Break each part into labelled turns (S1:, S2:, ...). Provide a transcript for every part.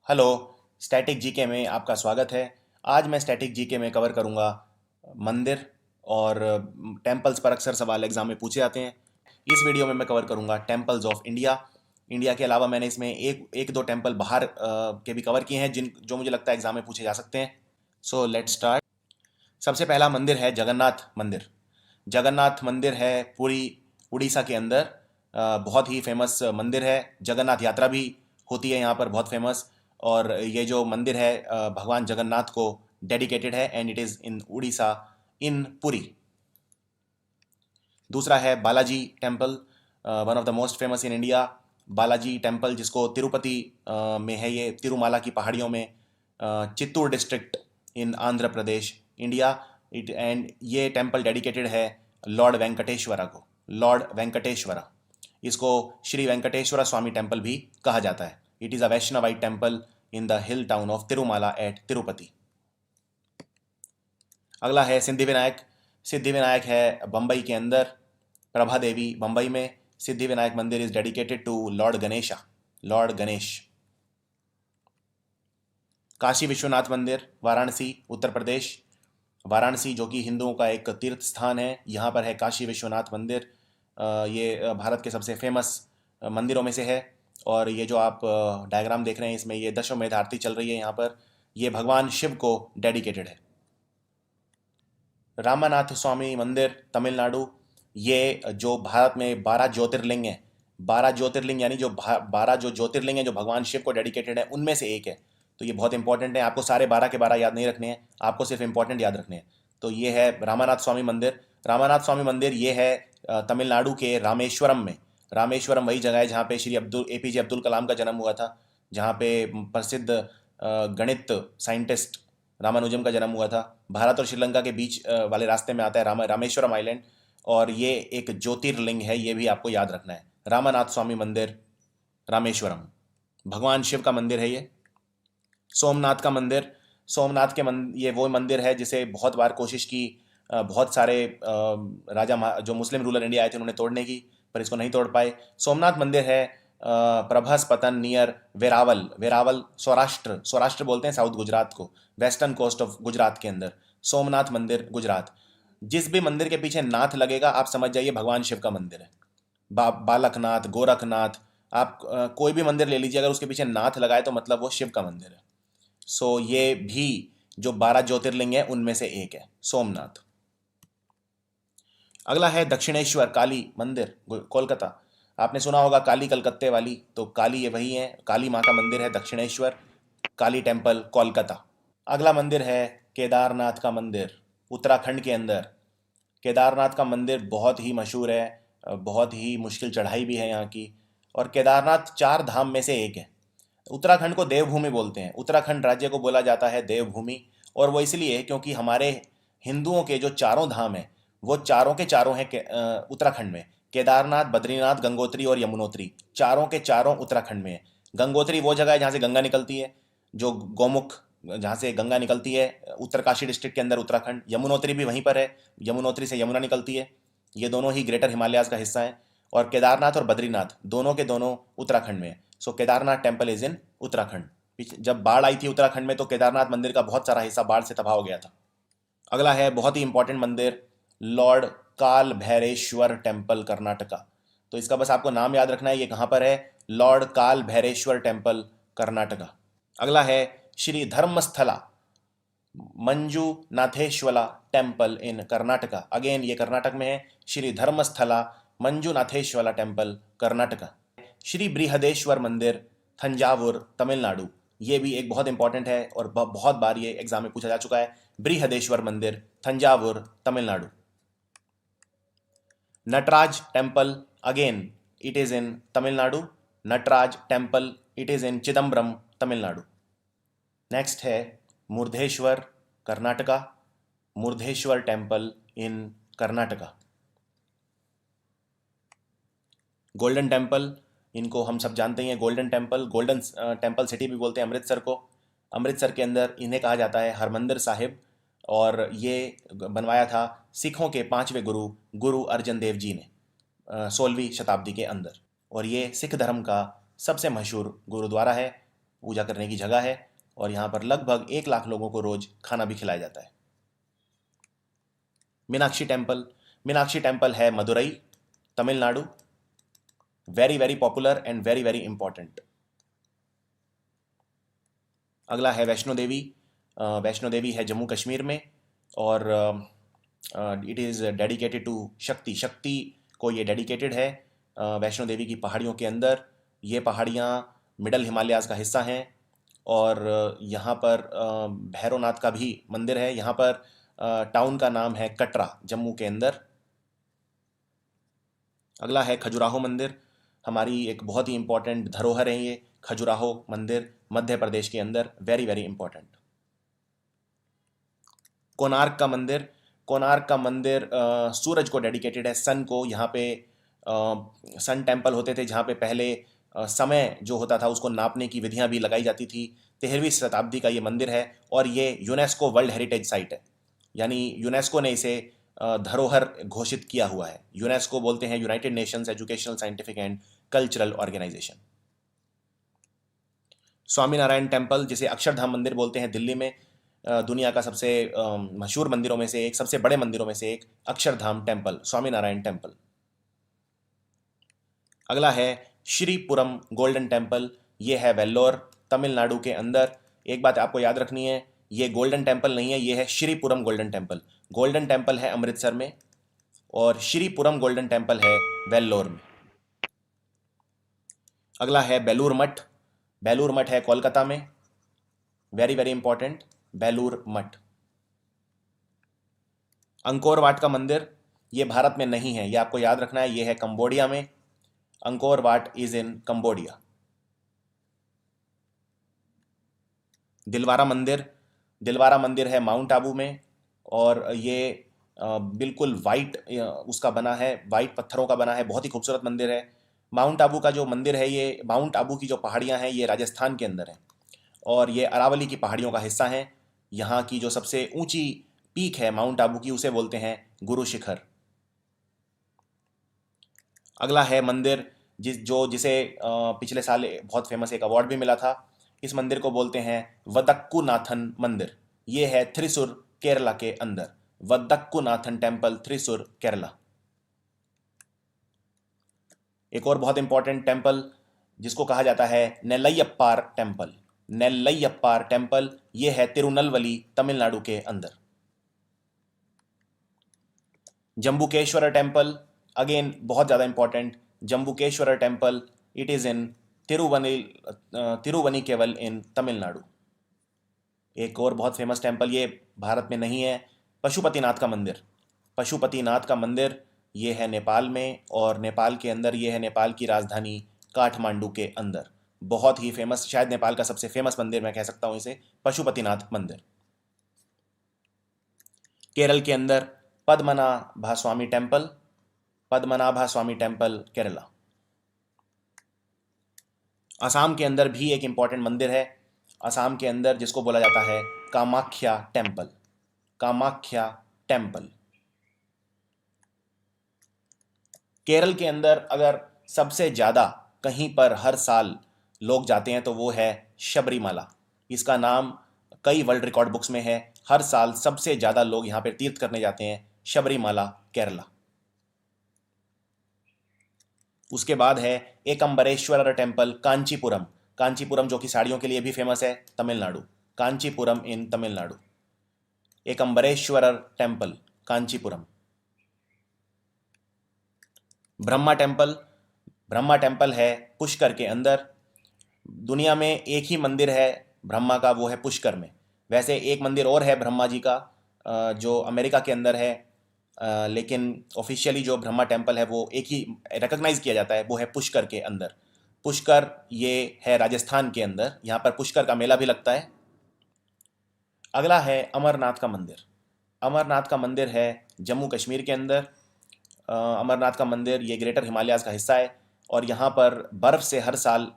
S1: Hello. Static GK में आपका स्वागत है। आज मैं स्टैटिक जीके में कवर करूंगा मंदिर और टेम्पल्स पर अक्सर सवाल एग्जाम में पूछे जाते हैं। इस वीडियो में मैं कवर करूंगा टेम्पल्स ऑफ इंडिया। इंडिया के अलावा मैंने इसमें एक एक दो टेम्पल बाहर के भी कवर किए हैं जिन जो मुझे लगता है एग्जाम में पूछे जा सकते हैं। So let's start. सबसे पहला मंदिर है जगन्नाथ मंदिर। जगन्नाथ मंदिर है पूरी उड़ीसा के अंदर। बहुत ही फेमस मंदिर है। जगन्नाथ यात्रा भी होती है यहाँ पर, बहुत फेमस। और ये जो मंदिर है भगवान जगन्नाथ को डेडिकेटेड है and it is in Orissa, in Puri. दूसरा है Balaji temple, one of the most famous in India. Balaji temple जिसको तिरुपति में है, ये तिरुमाला की पहाड़ियों में, Chittoor district in Andhra Pradesh, India. It and ये टेम्पल डेडिकेटेड है लॉर्ड वेंकटेश्वरा को, लॉर्ड वेंकटेश्वरा। इसको श्री वेंकटेश्वरा स्वामी टेम्पल भी कहा जाता है। It is a Vaishnavite temple in the hill town of Tirumala at Tirupati. अगला है सिद्धि विनायक। सिद्धि विनायक है बम्बई के अंदर, प्रभा देवी बम्बई में। सिद्धि विनायक मंदिर is dedicated to Lord Ganesha, Lord Ganesh. Kashi Vishwanath मंदिर, वाराणसी उत्तर प्रदेश। वाराणसी जो कि हिंदुओं का एक तीर्थ स्थान है, यहाँ पर है काशी विश्वनाथ मंदिर। ये भारत के सबसे फेमस मंदिरों में से है। और ये जो आप डायग्राम देख रहे हैं, इसमें ये दशोमेध आरती चल रही है यहाँ पर। ये भगवान शिव को डेडिकेटेड है। रामानाथ स्वामी मंदिर, तमिलनाडु। ये जो भारत में 12 ज्योतिर्लिंग हैं, 12 ज्योतिर्लिंग यानी जो 12 जो ज्योतिर्लिंग हैं जो भगवान शिव को डेडिकेटेड है, उनमें से एक है। तो ये बहुत इंपॉर्टेंट है। आपको सारे 12 के 12 याद नहीं रखने हैं, आपको सिर्फ इंपॉर्टेंट याद रखने हैं। तो ये है रामानाथ स्वामी मंदिर। रामानाथ स्वामी मंदिर ये है तमिलनाडु के रामेश्वरम में। रामेश्वरम वही जगह है जहाँ पे श्री एपीजे अब्दुल कलाम का जन्म हुआ था, जहाँ पे प्रसिद्ध गणित साइंटिस्ट रामानुजम का जन्म हुआ था। भारत और श्रीलंका के बीच वाले रास्ते में आता है रामेश्वरम आइलैंड। और ये एक ज्योतिर्लिंग है, ये भी आपको याद रखना है। रामानाथ स्वामी मंदिर, रामेश्वरम, भगवान शिव का मंदिर है ये। सोमनाथ का मंदिर। सोमनाथ के ये वो मंदिर है जिसे बहुत बार कोशिश की बहुत सारे जो मुस्लिम रूलर इंडिया आए थे उन्होंने तोड़ने की, पर इसको नहीं तोड़ पाए। सोमनाथ मंदिर है प्रभास पतन नियर वेरावल। वेरावल सौराष्ट्र, सौराष्ट्र बोलते हैं साउथ गुजरात को, वेस्टर्न कोस्ट ऑफ गुजरात के अंदर। सोमनाथ मंदिर गुजरात। जिस भी मंदिर के पीछे नाथ लगेगा आप समझ जाइए भगवान शिव का मंदिर है। बालकनाथ, गोरखनाथ, आप कोई भी मंदिर ले लीजिए, अगर उसके पीछे नाथ लगाए तो मतलब वो शिव का मंदिर है। सो ये भी जो 12 ज्योतिर्लिंग है उनमें से एक है सोमनाथ। अगला है दक्षिणेश्वर काली मंदिर, कोलकाता। आपने सुना होगा काली कलकत्ते वाली, तो काली ये वही है, काली माँ का मंदिर है दक्षिणेश्वर, काली टेम्पल, कोलकाता। अगला मंदिर है केदारनाथ का मंदिर, उत्तराखंड के अंदर। केदारनाथ का मंदिर बहुत ही मशहूर है, बहुत ही मुश्किल चढ़ाई भी है यहाँ की। और केदारनाथ 4 धाम में से एक है। उत्तराखंड को देवभूमि बोलते हैं, उत्तराखंड राज्य को बोला जाता है देवभूमि। और वो इसलिए क्योंकि हमारे हिंदुओं के जो चारों धाम हैं वो चारों के चारों हैं उत्तराखंड में। केदारनाथ, बद्रीनाथ, गंगोत्री और यमुनोत्री, चारों के चारों उत्तराखंड में है। गंगोत्री वो जगह है जहाँ से गंगा निकलती है, जो गौमुख जहाँ से गंगा निकलती है, उत्तरकाशी डिस्ट्रिक्ट के अंदर उत्तराखंड। यमुनोत्री भी वहीं पर है, यमुनोत्री से यमुना निकलती है। ये दोनों ही ग्रेटर हिमालयाज का हिस्सा हैं। और केदारनाथ और बद्रीनाथ दोनों के दोनों उत्तराखंड में है। So Kedarnath temple is in Uttarakhand. जब बाढ़ आई थी उत्तराखंड में तो केदारनाथ मंदिर का बहुत सारा हिस्सा बाढ़ से तबाह हो गया था। अगला है बहुत ही इंपॉर्टेंट मंदिर, लॉर्ड काल भैरेश्वर टेम्पल, कर्नाटका। तो इसका बस आपको नाम याद रखना है, ये कहाँ पर है, लॉर्ड काल भैरेश्वर टेम्पल, कर्नाटका। अगला है Shri Dharmasthala Manjunatheshwara temple in Karnataka. Again ये कर्नाटक में है, श्री धर्मस्थला मंजुनाथेश्वला टेम्पल, कर्नाटका। श्री बृहदेश्वर मंदिर, थंजावुर, तमिलनाडु। ये भी एक बहुत इंपॉर्टेंट है और बहुत बार ये एग्जाम में पूछा जा चुका है। बृहदेश्वर मंदिर, Thanjavur, Tamil Nadu. Nataraja temple, again it is in Tamil Nadu. Nataraja temple, it is in Chidambaram, Tamil Nadu. Next है Murudeshwar, Karnataka. Murudeshwar temple in Karnataka. Golden temple, इनको हम सब जानते हैं, golden temple, golden temple city भी बोलते हैं अमृतसर को। अमृतसर के अंदर इन्हें कहा जाता है हरमंदिर साहिब। और ये बनवाया था सिखों के 5वें गुरु, गुरु अर्जन देव जी ने 16वीं शताब्दी के अंदर। और ये सिख धर्म का सबसे मशहूर गुरुद्वारा है। पूजा करने की जगह है और यहाँ पर लगभग 1 लाख लोगों को रोज खाना भी खिलाया जाता है। मीनाक्षी टेम्पल, मीनाक्षी टेम्पल है Madurai, Tamil Nadu. Very very popular and very very important. अगला है वैष्णो देवी। वैष्णो देवी है जम्मू कश्मीर में और इट इज़ डेडिकेटेड टू शक्ति, शक्ति को ये डेडिकेटेड है। वैष्णो देवी की पहाड़ियों के अंदर, ये पहाड़ियाँ मिडल हिमालयाज़ का हिस्सा हैं और यहाँ पर भैरवनाथ का भी मंदिर है। यहाँ पर टाउन का नाम है कटरा, जम्मू के अंदर। अगला है खजुराहो मंदिर, हमारी एक बहुत ही इंपॉर्टेंट धरोहर है ये खजुराहो मंदिर, मध्य प्रदेश के अंदर, वेरी वेरी इंपॉर्टेंट। कोणार्क का मंदिर, कोणार्क का मंदिर सूरज को डेडिकेटेड है, सन को। यहाँ पे सन टेम्पल होते थे जहाँ पे पहले समय जो होता था उसको नापने की विधियाँ भी लगाई जाती थी। 13वीं शताब्दी का ये मंदिर है और ये यूनेस्को वर्ल्ड हेरिटेज साइट है, यानी यूनेस्को ने इसे धरोहर घोषित किया हुआ है। यूनेस्को बोलते हैं United Nations Educational Scientific and Cultural Organization. Swaminarayan temple, जिसे अक्षरधाम मंदिर बोलते हैं, दिल्ली में दुनिया का सबसे मशहूर मंदिरों में से एक, सबसे बड़े मंदिरों में से एक, अक्षरधाम टेम्पल, स्वामीनारायण टेम्पल। अगला है श्रीपुरम गोल्डन टेम्पल, ये है वेल्लोर, तमिलनाडु के अंदर। एक बात आपको याद रखनी है, ये गोल्डन टेम्पल नहीं है, ये है Sripuram golden temple. Golden temple है अमृतसर में और श्रीपुरम गोल्डन टेम्पल है वेल्लोर में। अगला है बेलूर मठ, बेलूर मठ है कोलकाता में, very very important, Belur Math. Angkor Wat का मंदिर, ये भारत में नहीं है, ये आपको याद रखना है, ये है कंबोडिया में। Angkor what is in Cambodia. Dilwara मंदिर, दिलवारा मंदिर है माउंट आबू में और ये बिल्कुल वाइट उसका बना है, वाइट पत्थरों का बना है, बहुत ही खूबसूरत मंदिर है। माउंट आबू का जो मंदिर है, ये माउंट आबू की जो पहाड़ियाँ हैं ये राजस्थान के अंदर हैं और ये अरावली की पहाड़ियों का हिस्सा है। यहाँ की जो सबसे ऊंची पीक है माउंट आबू की, उसे बोलते हैं गुरु शिखर। अगला है मंदिर जिसे पिछले साल बहुत फेमस एक अवार्ड भी मिला था। इस मंदिर को बोलते हैं वदक्कुनाथन मंदिर, ये है थ्रिसुर, केरला के अंदर। वदक्कुनाथन टेम्पल, थ्रिसुर, केरला। एक और बहुत इंपॉर्टेंट टेम्पल जिसको कहा जाता है नेल्लयप्पार टेम्पल, नेल्लयप्पार टेम्पल, ये है तिरुनलवली, तमिलनाडु के अंदर। जम्बुकेश्वर टेम्पल, अगेन बहुत ज़्यादा important, Jambukeswarar temple, it is in Thiruvanaikoil in Tamil Nadu. एक और बहुत फेमस टेम्पल, ये भारत में नहीं है, पशुपतिनाथ का मंदिर, पशुपतिनाथ का मंदिर, ये है नेपाल में और नेपाल के अंदर, ये है नेपाल की राजधानी काठमांडू के अंदर। बहुत ही फेमस, शायद नेपाल का सबसे फेमस मंदिर मैं कह सकता हूँ इसे, पशुपतिनाथ मंदिर। केरल के अंदर पद्मनाभा स्वामी टेम्पल, पद्मनाभा स्वामी टेम्पल, केरला। असम के अंदर भी एक इंपॉर्टेंट मंदिर है, असम के अंदर, जिसको बोला जाता है कामाख्या टेम्पल, कामाख्या टेम्पल। केरल के अंदर अगर सबसे ज़्यादा कहीं पर हर साल लोग जाते हैं तो वो है शबरीमला। इसका नाम कई वर्ल्ड रिकॉर्ड बुक्स में है, हर साल सबसे ज़्यादा लोग यहाँ पे तीर्थ करने जाते हैं, शबरीमला, केरला। उसके बाद है एकम्बरेश्वर टेम्पल, कांचीपुरम, कांचीपुरम जो कि साड़ियों के लिए भी फेमस है, Tamil Nadu, Kanchipuram in Tamil Nadu. Ekambareswarar temple, Kanchipuram. Brahma temple, Brahma temple है पुष्कर के अंदर। दुनिया में एक ही मंदिर है ब्रह्मा का, वो है पुष्कर में। वैसे एक मंदिर और है ब्रह्मा जी का जो अमेरिका के अंदर है, लेकिन ऑफिशियली जो ब्रह्मा टेम्पल है वो एक ही रिकग्नाइज किया जाता है, वो है पुष्कर के अंदर। पुष्कर ये है राजस्थान के अंदर, यहाँ पर पुष्कर का मेला भी लगता है। अगला है अमरनाथ का मंदिर, अमरनाथ का मंदिर है जम्मू कश्मीर के अंदर। अमरनाथ का मंदिर ये ग्रेटर हिमालयाज़ का हिस्सा है और यहाँ पर बर्फ़ से हर साल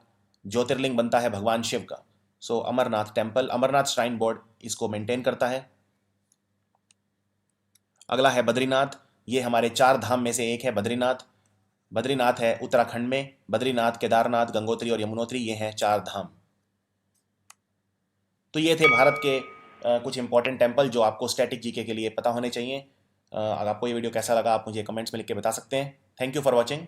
S1: ज्योतिर्लिंग बनता है भगवान शिव का। So Amarnath temple, Amarnath shrine board इसको मेंटेन करता है। अगला है बद्रीनाथ, ये हमारे 4 धाम में से एक है बद्रीनाथ। बद्रीनाथ है उत्तराखंड में, बद्रीनाथ, केदारनाथ, गंगोत्री और यमुनोत्री, ये हैं 4 धाम। तो ये थे भारत के कुछ इंपॉर्टेंट टेम्पल जो आपको स्टैटिक जीके के लिए पता होने चाहिए। अगर आपको ये वीडियो कैसा लगा आप मुझे कमेंट्स में लिख के बता सकते हैं। Thank you for watching.